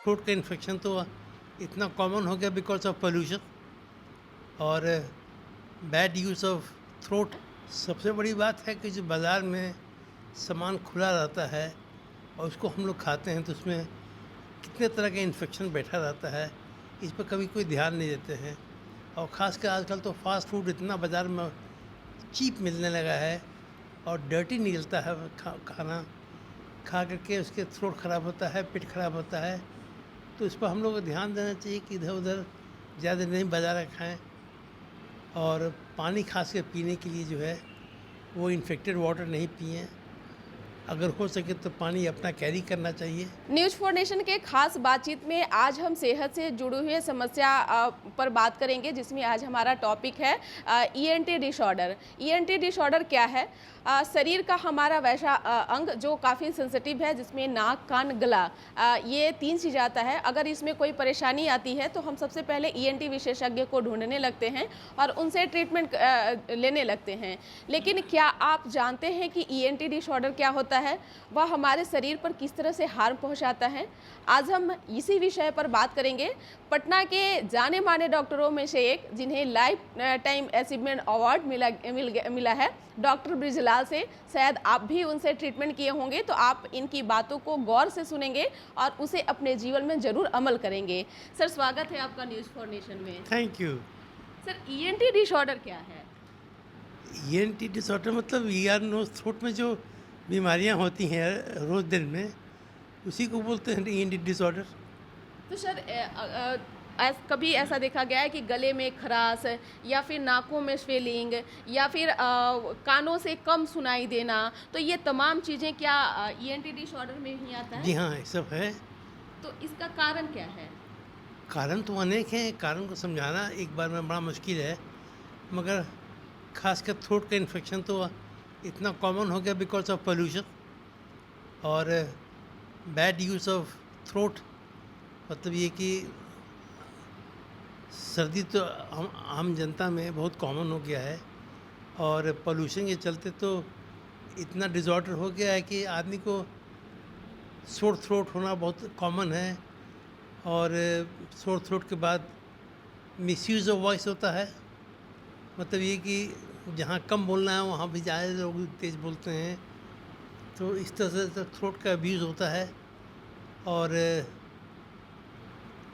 Throat का infection तो इतना कॉमन हो गया बिकॉज ऑफ पोल्यूशन और बैड यूज़ ऑफ थ्रोट। सबसे बड़ी बात है कि जो बाज़ार में सामान खुला रहता है और उसको हम लोग खाते हैं तो उसमें कितने तरह का इन्फेक्शन बैठा रहता है, इस पर कभी कोई ध्यान नहीं देते हैं। और ख़ास कर आजकल तो फास्ट फूड इतना बाज़ार में चीप मिलने लगा है और डर्टी निकलता है खाना खा करके उसके थ्रोट ख़राब होता है, पेट ख़राब होता है। तो इस पर हम लोग को ध्यान देना चाहिए कि इधर उधर ज़्यादा नहीं बाज़ार खाएं और पानी खास कर पीने के लिए जो है वो इन्फेक्टेड वाटर नहीं पिएं। अगर हो सके तो पानी अपना कैरी करना चाहिए। न्यूज फॉर नेशन के खास बातचीत में आज हम सेहत से जुड़ी हुई समस्या पर बात करेंगे, जिसमें आज हमारा टॉपिक है ईएनटी डिसऑर्डर। ईएनटी डिसऑर्डर क्या है? शरीर का हमारा वैसा अंग जो काफ़ी सेंसिटिव है, जिसमें नाक, कान, गला, ये 3 चीज़ आता है। अगर इसमें कोई परेशानी आती है तो हम सबसे पहले ईएनटी विशेषज्ञ को ढूंढने लगते हैं और उनसे ट्रीटमेंट लेने लगते हैं। लेकिन क्या आप जानते हैं कि ईएनटी डिसऑर्डर क्या होता है, वह हमारे शरीर पर किस तरह से हार्म पहुंचाता है? आज हम इसी विषय पर बात करेंगे। पटना के जाने माने डॉक्टरों में से एक, जिन्हें लाइफ टाइम अचीवमेंट अवार्ड मिला है, डॉक्टर ब्रिजलाल से। शायद आप भी उनसे ट्रीटमेंट किए होंगे, तो आप इनकी बातों को गौर से सुनेंगे और उसे अपने जीवन में जरूर अमल करेंगे। सर, स्वागत है आपका न्यूज फॉर नेशन में। Thank you. Sir, ENT disorder क्या है? ईएनटी डिसऑर्डर मतलब ईआर नोज थ्रोट में जो बीमारियां होती हैं रोज़ दिन में, उसी को बोलते हैं ईएनटी डिसऑर्डर। तो सर, कभी ऐसा देखा गया है कि गले में खराश या फिर नाकों में स्वेलिंग या फिर कानों से कम सुनाई देना, तो ये तमाम चीज़ें क्या ईएनटी डिसऑर्डर में ही आता है? जी हाँ, ये सब है। तो इसका कारण क्या है? कारण तो अनेक हैं, कारण को समझाना एक बार में बड़ा मुश्किल है, मगर खासकर थ्रोट का इन्फेक्शन तो इतना कॉमन हो गया बिकॉज ऑफ पोल्यूशन और बैड यूज़ ऑफ थ्रोट। मतलब ये कि सर्दी तो आम जनता में बहुत कॉमन हो गया है और पोल्यूशन के चलते तो इतना डिसऑर्डर हो गया है कि आदमी को सोर थ्रोट होना बहुत कॉमन है। और सोर थ्रोट के बाद मिसयूज़ ऑफ वॉइस होता है। मतलब ये कि जहाँ कम बोलना है वहाँ भी ज़्यादा लोग तेज़ बोलते हैं, तो इस तरह से तो थ्रोट का अब्यूज़ होता है। और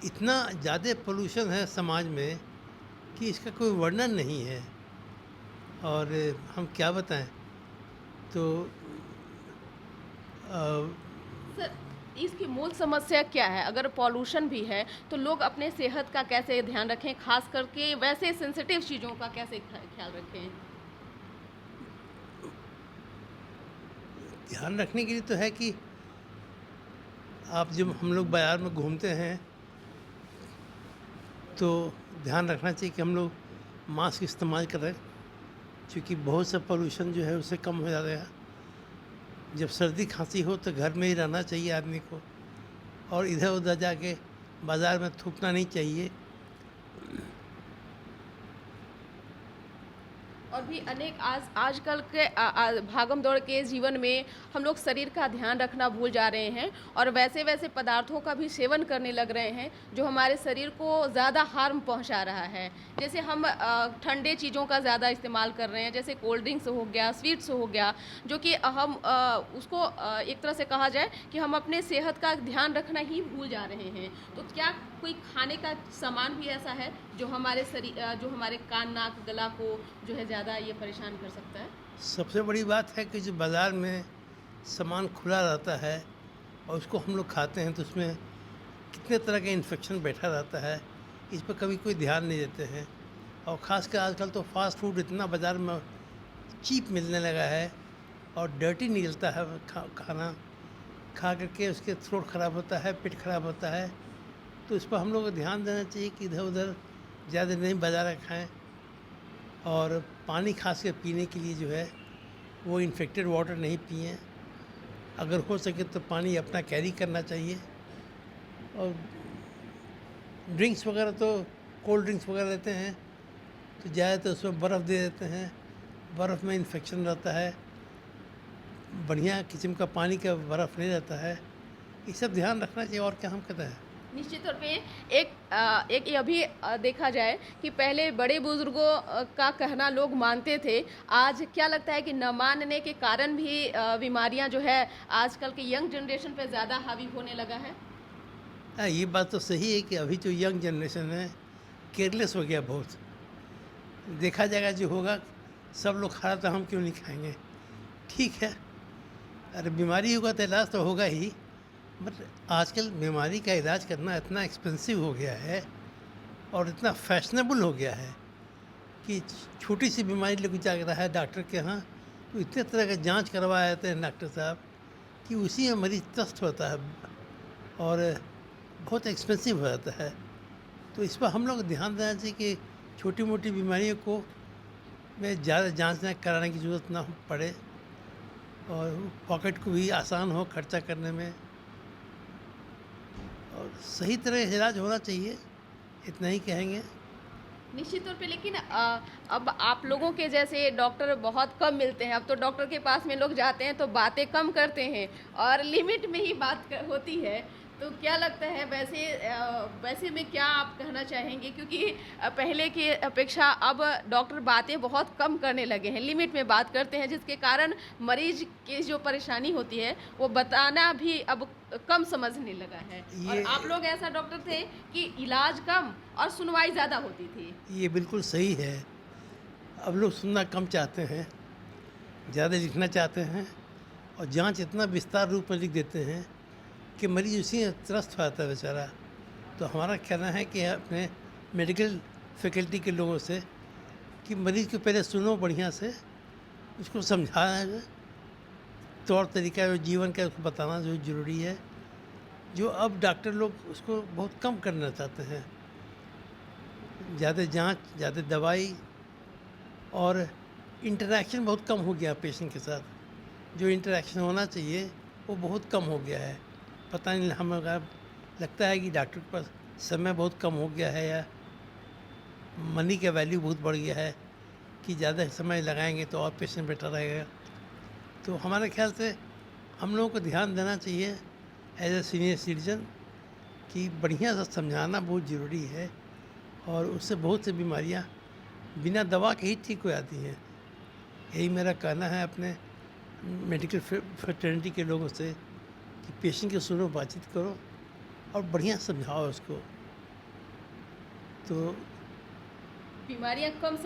इतना ज़्यादा पोल्यूशन है समाज में कि इसका कोई वर्णन नहीं है और हम क्या बताएं। तो सर, इसकी मूल समस्या क्या है? अगर पॉल्यूशन भी है तो लोग अपने सेहत का कैसे ध्यान रखें, खास करके वैसे सेंसिटिव चीज़ों का कैसे ख्याल रखें? ध्यान रखने के लिए तो है कि आप जब हम लोग बाज़ार में घूमते हैं तो ध्यान रखना चाहिए कि हम लोग मास्क इस्तेमाल करें, क्योंकि बहुत सा पोल्यूशन जो है उससे कम हो जाता है। जब सर्दी खांसी हो तो घर में ही रहना चाहिए आदमी को और इधर उधर जाके बाज़ार में थूकना नहीं चाहिए। और भी अनेक आजकल के भागम दौड़ के जीवन में हम लोग शरीर का ध्यान रखना भूल जा रहे हैं और वैसे वैसे पदार्थों का भी सेवन करने लग रहे हैं जो हमारे शरीर को ज़्यादा हार्म पहुंचा रहा है। जैसे हम ठंडे चीज़ों का ज़्यादा इस्तेमाल कर रहे हैं, जैसे कोल्ड ड्रिंक्स हो गया, स्वीट्स हो गया, जो कि हम उसको एक तरह से कहा जाए कि हम अपने सेहत का ध्यान रखना ही भूल जा रहे हैं। तो क्या कोई खाने का सामान भी ऐसा है जो हमारे शरीर, जो हमारे कान, नाक, गला को जो है ज़्यादा ये परेशान कर सकता है? सबसे बड़ी बात है कि जो बाज़ार में सामान खुला रहता है और उसको हम लोग खाते हैं तो उसमें कितने तरह का इन्फेक्शन बैठा रहता है, इस पर कभी कोई ध्यान नहीं देते हैं। और ख़ास कर आजकल तो फास्ट फूड इतना बाज़ार में चीप मिलने लगा है और डर्टी निकलता है खाना खा करके उसके थ्रोट ख़राब होता है, पेट ख़राब होता है। तो इस पर हम लोग को ध्यान देना चाहिए कि इधर उधर ज़्यादा नहीं बाज़ार खाएं और पानी खास कर पीने के लिए जो है वो इन्फेक्टेड वाटर नहीं पिएं। अगर हो सके तो पानी अपना कैरी करना चाहिए। और ड्रिंक्स वगैरह तो कोल्ड ड्रिंक्स वगैरह लेते हैं तो ज़्यादातर उसमें बर्फ़ दे देते हैं, बर्फ़ में इन्फेक्शन रहता है, बढ़िया किस्म का पानी का बर्फ़ नहीं रहता है। ये सब ध्यान रखना चाहिए और क्या हम कहते हैं। निश्चित तौर पे एक ये भी देखा जाए कि पहले बड़े बुजुर्गों का कहना लोग मानते थे। आज क्या लगता है कि न मानने के कारण भी बीमारियां जो है आजकल के यंग जनरेशन पे ज़्यादा हावी होने लगा है। हाँ, ये बात तो सही है कि अभी जो यंग जनरेशन है केयरलेस हो गया बहुत। देखा जाएगा जो होगा, सब लोग खा रहा था हम क्यों नहीं खाएंगे। ठीक है, अरे बीमारी होगा तो इलाज तो होगा ही, बट आजकल बीमारी का इलाज करना इतना एक्सपेंसिव हो गया है और इतना फैशनेबल हो गया है कि छोटी सी बीमारी लोग जा रहा है डॉक्टर के यहाँ, तो इतने तरह का जांच करवा आते हैं डॉक्टर साहब कि उसी में मरीज त्रस्त होता है और बहुत एक्सपेंसिव हो जाता है। तो इस पर हम लोग ध्यान देना चाहिए कि छोटी मोटी बीमारियों को में ज़्यादा जांच न कराने की ज़रूरत ना पड़े और पॉकेट को भी आसान हो खर्चा करने में, और सही तरह इलाज होना चाहिए, इतना ही कहेंगे। निश्चित तौर पे लेकिन अब आप लोगों के जैसे डॉक्टर बहुत कम मिलते हैं। अब तो डॉक्टर के पास में लोग जाते हैं तो बातें कम करते हैं और लिमिट में ही होती है। तो क्या लगता है वैसे में क्या आप कहना चाहेंगे, क्योंकि पहले की अपेक्षा अब डॉक्टर बातें बहुत कम करने लगे हैं, लिमिट में बात करते हैं, जिसके कारण मरीज की जो परेशानी होती है वो बताना भी अब कम समझने लगा है। और आप लोग ऐसा डॉक्टर थे कि इलाज कम और सुनवाई ज़्यादा होती थी। ये बिल्कुल सही है। अब लोग सुनना कम चाहते हैं, ज़्यादा लिखना चाहते हैं और जांच इतना विस्तार रूप में लिख देते हैं कि मरीज उसी में त्रस्त हो जाता है बेचारा। तो हमारा कहना है कि अपने मेडिकल फैकल्टी के लोगों से कि मरीज़ को पहले सुनो बढ़िया से, उसको समझाना, तौर तरीका जो जीवन का उसको बताना जो ज़रूरी है, जो अब डॉक्टर लोग उसको बहुत कम करना चाहते हैं। ज़्यादा जांच, ज़्यादा दवाई और इंटरेक्शन बहुत कम हो गया पेशेंट के साथ। जो इंटरेक्शन होना चाहिए वो बहुत कम हो गया है। पता नहीं, हमें लगता है कि डॉक्टर के पास समय बहुत कम हो गया है या मनी का वैल्यू बहुत बढ़ गया है कि ज़्यादा समय लगाएंगे तो और पेशेंट बेटर रहेगा। तो हमारे ख्याल से हम लोगों को ध्यान देना चाहिए एज ए सीनियर सिटीजन कि बढ़िया से समझाना बहुत ज़रूरी है और उससे बहुत सी बीमारियां बिना दवा के ही ठीक हो जाती हैं। यही मेरा कहना है अपने मेडिकल फ्रेटर्निटी के लोगों से कि पेशेंट के सुनो, बातचीत करो और बढ़िया समझाओ उसको, तो बीमारियां कम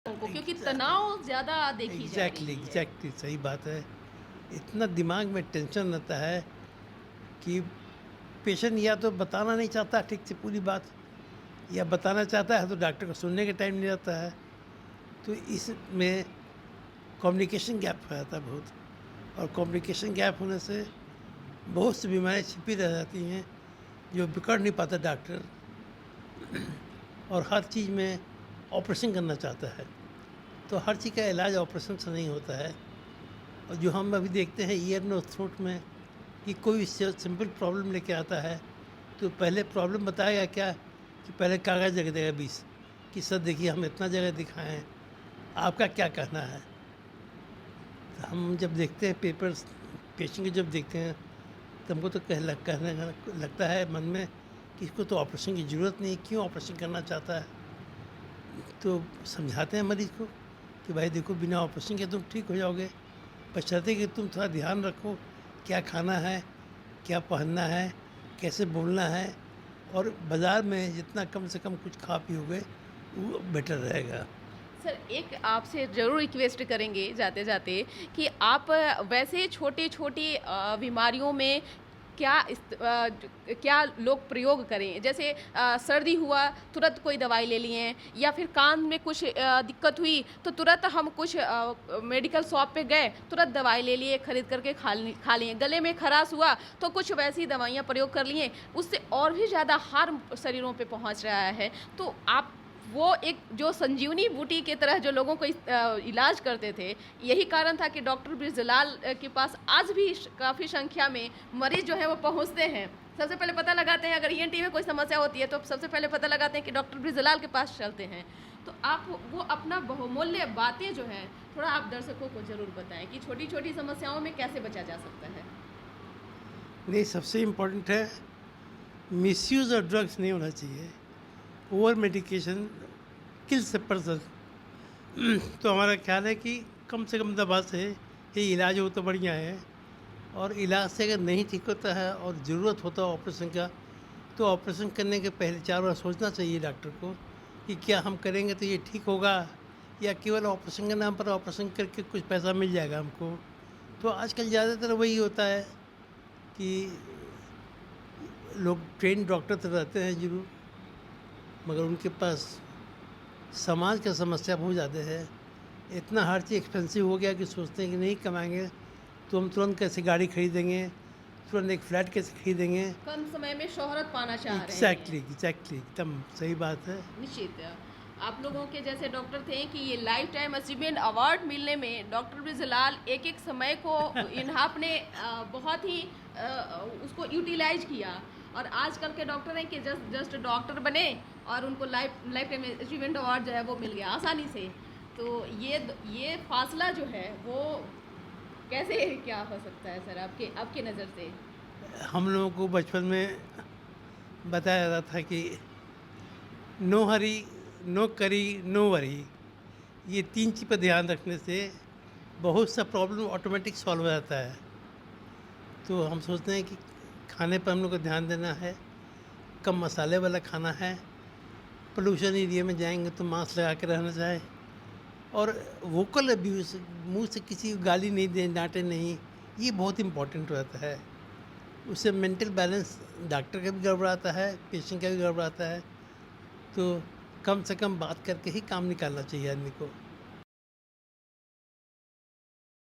को, क्योंकि तनाव ज़्यादा देखी जा रही है। एग्जैक्टली सही बात है। इतना दिमाग में टेंशन रहता है कि पेशेंट या तो बताना नहीं चाहता ठीक से पूरी बात, या बताना चाहता है तो डॉक्टर को सुनने का टाइम नहीं रहता है। तो इसमें कम्युनिकेशन गैप हो जाता है बहुत, और कम्युनिकेशन गैप होने से बहुत सी बीमारियाँ छिपी रह जाती हैं जो पकड़ नहीं पाता डॉक्टर, और हर चीज़ में ऑपरेशन करना चाहता है। तो हर चीज़ का इलाज ऑपरेशन से नहीं होता है। और जो हम अभी देखते हैं ईयर नोज थ्रोट में कि कोई सिंपल प्रॉब्लम लेके आता है तो पहले प्रॉब्लम बताएगा क्या कि पहले कागज़ रख देगा 20 कि सर देखिए हम इतना जगह दिखाए हैं, आपका क्या कहना है। तो हम जब देखते हैं पेपर्स पेशेंट के जब देखते हैं तो हमको तो कहने लगता है मन में कि इसको तो ऑपरेशन की ज़रूरत नहीं, क्यों ऑपरेशन करना चाहता है। तो समझाते हैं मरीज़ को कि भाई देखो बिना ऑपरेशन के तुम ठीक हो जाओगे, बशर्ते कि तुम थोड़ा ध्यान रखो क्या खाना है, क्या पहनना है, कैसे बोलना है, और बाज़ार में जितना कम से कम कुछ खा पियोगे वो बेटर रहेगा। सर एक आपसे ज़रूर रिक्वेस्ट करेंगे जाते जाते कि आप वैसे छोटी छोटी बीमारियों में क्या लोग प्रयोग करें, जैसे सर्दी हुआ तुरंत कोई दवाई ले लिए, या फिर कान में कुछ दिक्कत हुई तो तुरंत हम कुछ मेडिकल शॉप पे गए, तुरंत दवाई ले लिए, खरीद करके खा लिए, गले में खराश हुआ तो कुछ वैसी दवाइयाँ प्रयोग कर लिए, उससे और भी ज़्यादा हार्म शरीरों पे पहुंच रहा है। तो आप वो एक जो संजीवनी बूटी की तरह जो लोगों को इलाज करते थे, यही कारण था कि डॉक्टर ब्रिजलाल के पास आज भी काफ़ी संख्या में मरीज जो है वो पहुंचते हैं। सबसे पहले पता लगाते हैं, अगर ईएनटी में कोई समस्या होती है तो सबसे पहले पता लगाते हैं कि डॉक्टर ब्रिजलाल के पास चलते हैं। तो आप वो अपना बहुमूल्य बातें जो हैं थोड़ा आप दर्शकों को ज़रूर बताएं कि छोटी छोटी समस्याओं में कैसे बचा जा सकता है। नहीं, सबसे इम्पोर्टेंट है मिसयूज़ ऑफ ड्रग्स नहीं होना चाहिए। Over medication kills a person. तो हमारा ख्याल है कि कम से कम दवा से ये इलाज हो तो बढ़िया है, और इलाज से अगर नहीं ठीक होता है और ज़रूरत होता है ऑपरेशन का, तो ऑपरेशन करने के पहले 4 बार सोचना चाहिए डॉक्टर को कि क्या हम करेंगे तो ये ठीक होगा, या केवल ऑपरेशन के नाम पर ऑपरेशन करके कुछ पैसा मिल जाएगा हमको। तो आजकल ज़्यादातर वही होता है कि लोग ट्रेन डॉक्टर तो रहते हैं ज़रूर, मगर उनके पास समाज का समस्या बहुत ज़्यादा है। इतना हर चीज़ एक्सपेंसिव हो गया कि सोचते हैं कि नहीं कमाएंगे तो हम तुरंत कैसे गाड़ी खरीदेंगे, तुरंत एक फ्लैट कैसे खरीदेंगे। कम समय में शोहरत पाना चाह रहे हैं। एग्जैक्टली एकदम सही बात है। निश्चित। आप लोगों के जैसे डॉक्टर थे कि ये लाइफ टाइम अचीवमेंट अवार्ड मिलने में डॉक्टर ब्रिजलाल एक एक समय को आपने बहुत ही उसको यूटिलाइज किया, और आजकल के डॉक्टर हैं कि जस्ट डॉक्टर बने और उनको लाइफ टाइम अचीवमेंट अवार्ड जो है वो मिल गया आसानी से। तो ये फासला जो है वो कैसे क्या हो सकता है सर आपके नज़र से? हम लोगों को बचपन में बताया जाता था कि नो हरी, नो करी, नो वरी। ये 3 चीज़ पर ध्यान रखने से बहुत सा प्रॉब्लम ऑटोमेटिक सॉल्व हो जाता है। तो हम सोचते हैं कि खाने पर हम लोग को ध्यान देना है, कम मसाले वाला खाना है, पोल्यूशन एरिया में जाएंगे तो मास्क लगा के रहना चाहिए, और वोकल अब्यूज़, मुंह से किसी को गाली नहीं दें, डांटे नहीं, ये बहुत इम्पोर्टेंट रहता है। उससे मेंटल बैलेंस डॉक्टर का भी गड़बड़ाता है, पेशेंट का भी गड़बड़ाता है। तो कम से कम बात करके ही काम निकालना चाहिए आदमी को।